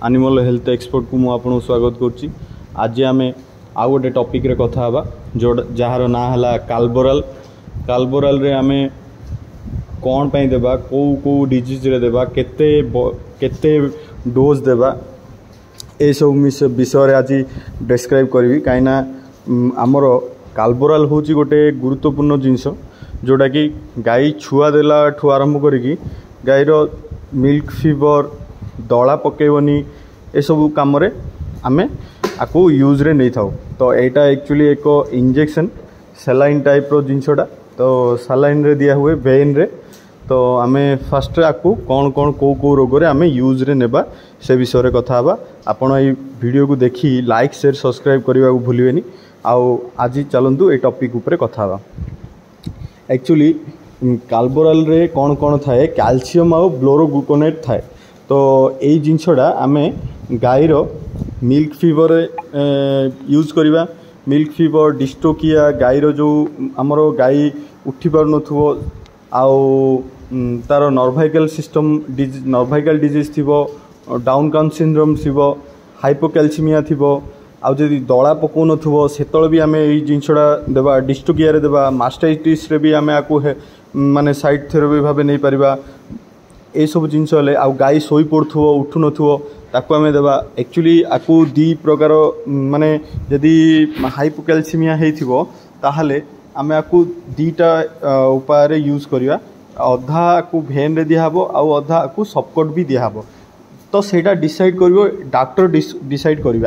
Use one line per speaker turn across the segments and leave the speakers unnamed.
Animal health expert को मुझे स्वागत करुच्ची। आज आम आउ गोटे टॉपिक रे कथा हवा जो जार ना है काल्बोराल। काल्बोराल रे आम कौन पाई देबा को डिजीज रे देबा केते डोज देबा ए सब विषय रे आज डिस्क्राइब करी कहीं आमर काल्बोराल हूँ गोटे गुरुत्वपूर्ण जिनस जोटा कि गाई छुआ देला ठू आरंभ करी गाईर मिल्क फीवर दला पकेबनी ए सब कम आमे आपको यूज रे नहीं थाउ। तो यहाँ एक्चुअली एक इंजेक्शन सलाइन टाइप रो जिनसटा तो सलाइन रे दिया हुए वेन रे। तो आमे फास्ट आपको कौन कौन को रोग रे आमे यूज रे नेबा से विषय रे कथा हवा। आपण ये वीडियो को देखी लाइक शेयर सब्सक्राइब करने को भूलिबेनी। आउ आज चलतु ये टॉपिक उपरे कथा हवा। एक्चुअली काल्बोराल रे कौन कौन थाए कैल्शियम आउ ब्लोरोग्लूकोनेट थाए। तो यही जिनसटा आमे गाईर मिल्क फीवर यूज करवा। मिल्क फीवर डिस्टोकिया गाईर जो आमर गाई उठी पार नथुवो आउ तार नर्वाइकल सिस्टम नर्वाइकल डिजीज थी डाउन काउन सिंड्रोम थी हाइपोकैल्सीमिया थी आउ जदि दला पकौ नथुवो सेतल भी आमे एई जिनसटा देबा। डिस्टोकिया रे देबा मास्टाइटिस रे भी आमे आकु माने साइड थेरेपी भाबे नहीं परिबा। ए सब जिनस हेले आउ गाई सोई पड़थुवो उठु नथुवो ताकू आमे देबा। एक्चुअली आकु दी प्रकार माने जदि हाइपोकैल्सीमिया हेइथिबो ताहाले आमे आकु दीटा उपाय रे यूज करिया। अधा आकु भेन रे दिया हबो आउ अधा आकु सबकट भी दिया हबो। तो सेटा डिसाइड करिवो डॉक्टर डिसाइड करिवे।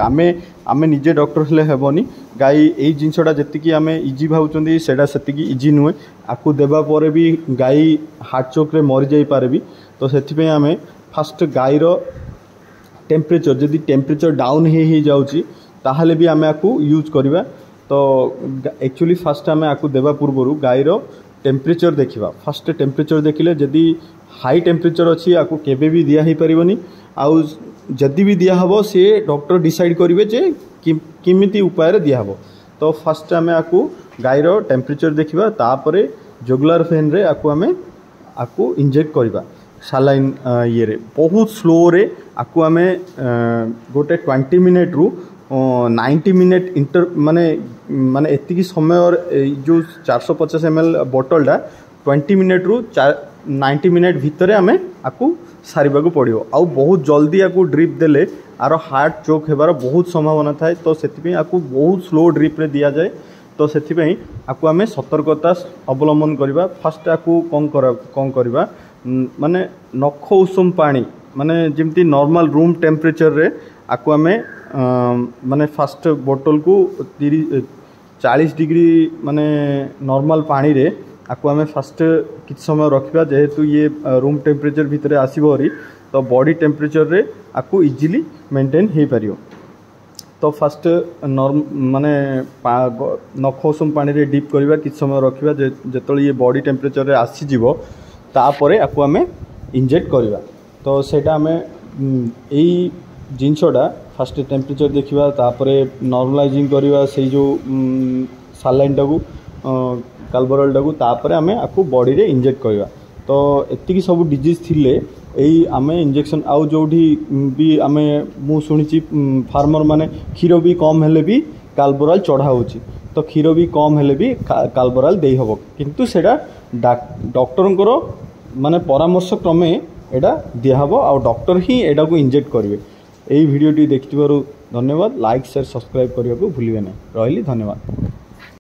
आमे निजे डॉक्टर हेले हेबोनी। गाई एई जिनसटा जतिकी आमे इजी भाउचंदी सेटा सेतिकी इजी नुहे। आकु देबा परे भी गाई हार्ट चोक रे मरि जाई पारे भी। तो सेति पे आमे फास्ट गाईर टेम्परेचर जदि टेम्परेचर डाउन ही जाउची ताहाले भी आमे आकु यूज करिवा। तो एक्चुअली फास्ट आमे आकु देबा पूर्वरु गाईर टेम्परेचर देखिबा। फास्ट टेम्परेचर देखिले जदि हाई टेम्परेचर अच्छी आकु केबे भी दिया ही परिबनी। आउ जदि भी दिया हबो से डॉक्टर डिसाइड करिवे जे किमिति उपाय रे दिया हबो। तो फास्ट आमे आकु गाईर टेम्परेचर देखिबा तापरे जुगुलार फेन रे आकु इंजेक्ट करिबा सलाइन ये रे बहुत स्लो रे आकु आमे गोटे 20 मिनट रु 90 मिनट इंटर माने एतिकी समय और जो 450 ml बोतलटा 20 मिनट रु 90 मिनट भितर आमे आकु सारिबा को पड़ियो। आउ बहुत जल्दी आकु ड्रिप देले आर हार्ट चोक हेबार बहुत संभावना थाए। तो सेति आकु बहुत स्लो ड्रिप रे दिया जाए। तो सेति आकु आमे सतर्कता अवलंबन करिबा। फास्ट आकु कौन करिबा माने नख उषुम पानी माने जेमती नॉर्मल रूम टेम्परेचर रे आकु आमे माने फास्ट बोतल को 40 डिग्री माने नॉर्मल पानी रे आकु आमे फास्ट किछ समय रखिबा। जेहेतु ये रूम टेम्परेचर भितर आसीबोरी तो बॉडी टेम्परेचर रे आकु इजीली मेंटेन हे परियो। तो फास्ट माने नख उषुम पानी रे डीप करिबा किछ समय रखिबा। जेतल ये बॉडी टेम्परेचर रे आसी जिवो तापरे आकु आमे इंजेक्ट करिबा। तो सेटा आमे एई जिनसटा फास्ट टेम्परेचर देखिबा तापरे नॉर्मलाइजिंग करिबा से जो सलाइन टाकू काल्बोराल टाकू तापरे आमे आकु बॉडी रे इंजेक्ट करिबा। तो एतिकी सब डिजीज थिले एई आमे इंजेक्शन आउ जोठी भी आमे मु सुनिची फार्मर माने क्षीर भी कम हेले भी काल्बोराल चढ़ा होची। तो क्षीर भी कम हेले भी काल्बोराल देई हबो किंतु सेटा डॉक्टर माने परामर्श क्रमे एटा दिया हबो आउ डॉक्टर ही एटा को इंजेक्ट करिवे। एई वीडियोटी देखिथिबारु धन्यवाद। लाइक शेयर सब्सक्राइब करने को भूलिए नहीं। रही धन्यवाद।